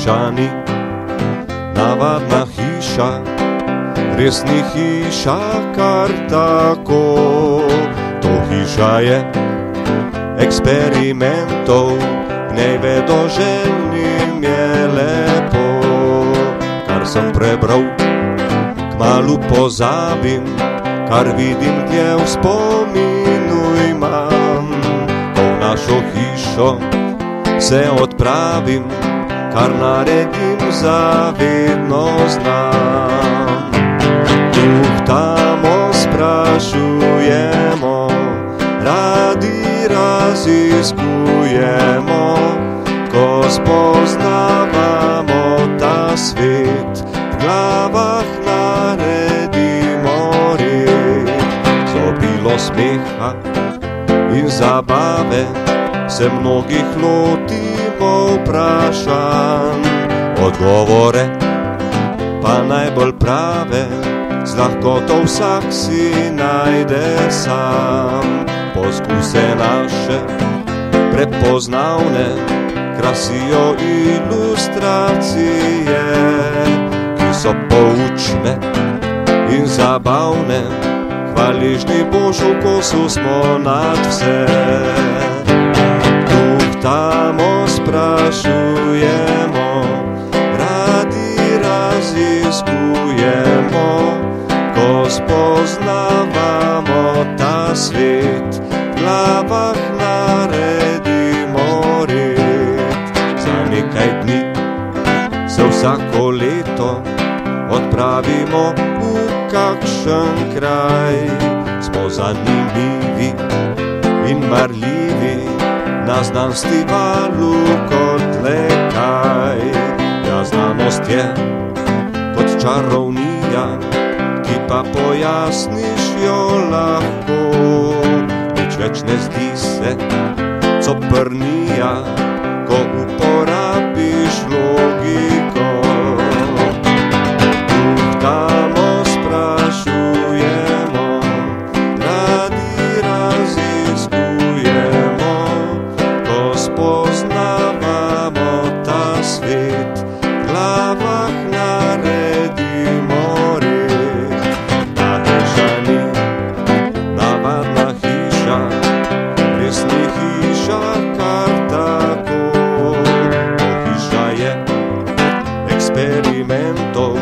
Hišani, navadna hiša, res ni hiša kar tako. To hiša je eksperimentov, v njej vedoželjnim je lepo. Kar sem prebral, kmalu pozabim, kar vidim, dlje v spominu imam. Ko v našo hišo se odpravim, kar naredim, zavedno znam. Tuhtamo, sprašujemo, radi raziskujemo, ko spoznavamo ta svet, v glavah naredimo red. Z obilo smeha in zabave se mnogih lotimo vprašanj, odgovore pa najbolj prave z lahkoto vsak si najde sam. Poskuse naše prepoznavne krasijo ilustracije, ki so poučne in zabavne, hvaležni Božu, ko smo nad vse. Tuhtamo, sprašujemo, radi raziskujemo, ko spoznavamo ta svet, v glavah naredimo red. Za nekaj dni se vsako leto odpravimo v kakšen kraj. Smo zanimivi in marljivi, na znanstvevalu kot le kaj. Ja, znanost je kot čarovnija, ki pa pojasniš jo lahko. Nič več ne zdi se coprnija, ko uporabiš logiko. Tuhtamo, sprašujemo, radi raziskujemo, ko spoznavamo ta svet, v glavah naredimo red. Ta Hišani, navadna hiša, res ni hiša kar tako. To hiša je eksperimentov,